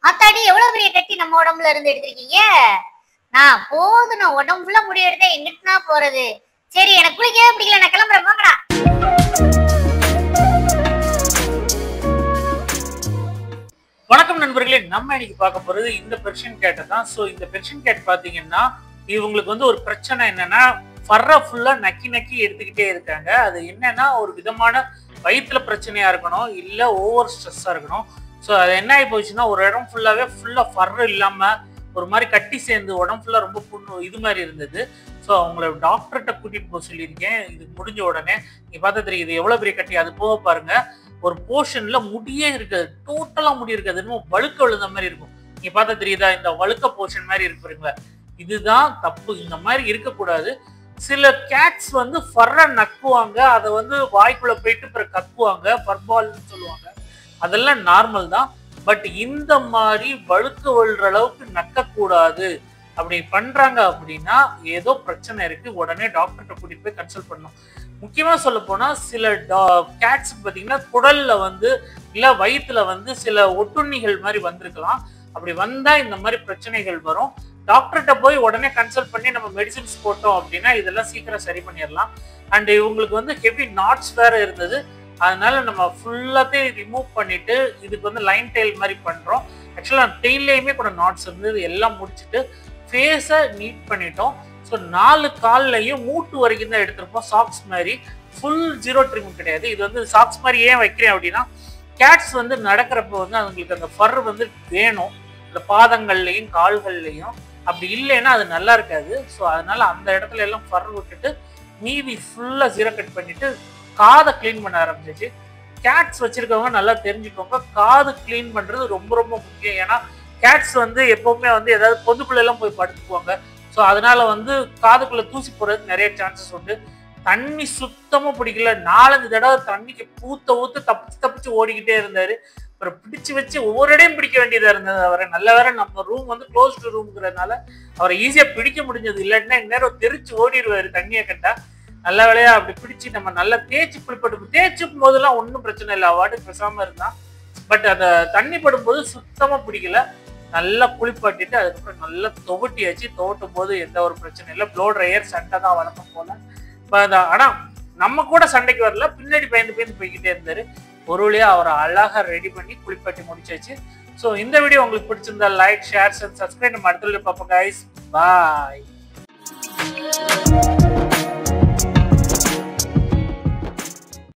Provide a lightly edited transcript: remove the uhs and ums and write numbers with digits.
அத்தாடி எவ்வளவு பெரிய கட்டி நம்ம உடம்புல இருந்து எடுத்திருக்கீங்க. நான் போதும், நான் உடம்புல முடி எடுத்தா எங்கிட்டுனா போறது. சரி, எனக்கு குளிக்கவே பிடிக்கல, நான் கிளம்புறேன், போங்கடா. வணக்கம் நண்பர்களே, நம்ம இன்னைக்கு பார்க்க போறது இந்த பெர்ஷியன் கேட்டை தான். ஸோ இந்த பெர்ஷியன் கேட் பாத்தீங்கன்னா இவங்களுக்கு வந்து ஒரு பிரச்சனை என்னன்னா ஃபர்ரை ஃபுல்லா நக்கி நக்கி எடுத்துக்கிட்டே இருக்காங்க. அது என்னன்னா ஒரு விதமான வயிற்றுல பிரச்சனையா இருக்கணும், இல்ல ஓவர் ஸ்ட்ரெஸ்ஸா இருக்கணும். ஸோ அது என்ன ஆகி போச்சுன்னா ஒரு இடம் ஃபுல்லாவே ஃபர்ரு இல்லாம ஒரு மாதிரி கட்டி சேர்ந்து உடம்பு ஃபுல்லா ரொம்ப புண்ணு இது மாதிரி இருந்தது. ஸோ அவங்கள டாக்டர்கிட்ட கூட்டிட்டு போக சொல்லியிருக்கேன். இது முடிஞ்ச உடனே நீங்க பார்த்தா தெரியுது எவ்வளவு பெரிய கட்டி. அது போக பாருங்க, ஒரு போர்ஷன்ல முடியே இருக்காது, டோட்டலா முடி இருக்காது, இன்னும் வழுக்க விழுந்த மாதிரி இருக்கும். நீங்க பார்த்தா தெரியுதா, இந்த வழுக்க போர்ஷன் மாதிரி இருப்பீங்களா, இதுதான் தப்பு. இந்த மாதிரி இருக்கக்கூடாது. சில கேட்ஸ் வந்து ஃபர்ரை நக்குவாங்க, அதை வந்து வாய்க்குள்ள போயிட்டு பிறகு கக்குவாங்க, ஃபர்பால்னு சொல்லுவாங்க. அதெல்லாம் நார்மல் தான். பட் இந்த மாதிரி வழுக்க விழுற அளவுக்கு நக்கக்கூடாது. அப்படி பண்றாங்க அப்படின்னா ஏதோ பிரச்சனை இருக்கு, உடனே டாக்டர்கிட்ட கூட்டிட்டு போய் கன்சல்ட் பண்ணணும். முக்கியமா சொல்ல போனா சில கேட்ஸ் பாத்தீங்கன்னா குடல்ல வந்து இல்ல வயிற்றுல வந்து சில ஒட்டுண்ணிகள் மாதிரி வந்திருக்கலாம். அப்படி வந்தா இந்த மாதிரி பிரச்சனைகள் வரும். டாக்டர்கிட்ட போய் உடனே கன்சல்ட் பண்ணி நம்ம மெடிசின்ஸ் போட்டோம் அப்படின்னா இதெல்லாம் சீக்கிரம் சரி பண்ணிடலாம். அண்ட் இவங்களுக்கு வந்து ஹெவி நாட்ஸ் வேற இருந்தது, அதனால நம்ம ஃபுல்லாத்தையும் ரிமூவ் பண்ணிட்டு இதுக்கு வந்து லைன் டெயில் மாதிரி பண்றோம். ஆக்சுவலா டெய்லையுமே கூட நாட்ஸ் இருந்தது, எல்லாம் முடிச்சுட்டு ஃபேஸை நீட் பண்ணிட்டோம். ஸோ 4 கால்லையும் மூட்டு வரைக்கும் தான் எடுத்திருப்போம், சாக்ஸ் மாதிரி. ஃபுல் ஜீரோ ட்ரிம் கிடையாது. இது வந்து சாக்ஸ் மாதிரி ஏன் வைக்கிறேன் அப்படின்னா கேட்ஸ் வந்து நடக்கிறப்ப வந்து அவங்களுக்கு அந்த ஃபர் வந்து வேணும், இந்த பாதங்கள்லையும் கால்கள்லையும். அப்படி இல்லைன்னா அது நல்லா இருக்காது. ஸோ அதனால அந்த இடத்துல எல்லாம் ஃபர் விட்டுட்டு மீதி ஃபுல்லாக ஜீரோ கட் பண்ணிட்டு காதை கிளீன் பண்ண ஆரம்பிச்சிச்சு. கேட்ஸ் வச்சிருக்கவங்க நல்லா தெரிஞ்சுக்கோங்க, காது கிளீன் பண்றது ரொம்ப ரொம்ப முக்கியம். ஏன்னா கேட்ஸ் வந்து எப்பவுமே வந்து ஏதாவது பொதுக்குள்ள எல்லாம் போய் படுத்துக்குவாங்க. ஸோ அதனால வந்து காதுக்குள்ள தூசி போறதுக்கு நிறைய சான்சஸ் உண்டு. தண்ணி சுத்தமா பிடிக்கல, 4-5 தடவை தண்ணிக்கு ஊத்த தப்பிச்சு ஓடிக்கிட்டே இருந்தாரு. அப்புறம் பிடிச்சு வச்சு ஒவ்வொரு இடையும் பிடிக்க வேண்டியதா இருந்தது. அவரை நல்ல வேற நம்ம ரூம் வந்து க்ளோஸ்டு ரூம்ங்கிறதுனால அவரை ஈஸியா பிடிக்க முடிஞ்சது. இல்லைன்னா இந்நேரம் தெரிச்சு ஓடிடுவாரு தண்ணியை கண்டா. நல்ல வேலையா அப்படி பிடிச்சி நம்ம நல்லா தேய்ச்சி குளிப்பட்டு தேய்ச்சும் போதெல்லாம் ஒன்றும் பிரச்சனை இல்லை, அவார்டு பேசாம இருந்தான். பட் அதை தண்ணி படும்போது சுத்தமா பிடிக்கல. நல்லா குளிப்பாட்டிட்டு அதுக்கப்புறம் நல்லா துவட்டியாச்சு. துவட்டும் போது எந்த ஒரு பிரச்சனை இல்லை, ப்ளோ ட்ரையர் சண்டை தான் வழக்கம் போல. ஆனா நம்ம கூட சண்டைக்கு வரல, பின்னாடி பயந்து போய்கிட்டே இருந்தாரு. ஒரு வழியா அவரை அழகா ரெடி பண்ணி குளிப்பாட்டி முடிச்சாச்சு. ஸோ இந்த வீடியோ உங்களுக்கு பிடிச்சிருந்தா லைக், ஷேர், சப்ஸ்கிரைப். நம்ம அடுத்த வீடியோ பார்ப்போம் கைஸ். பாய்.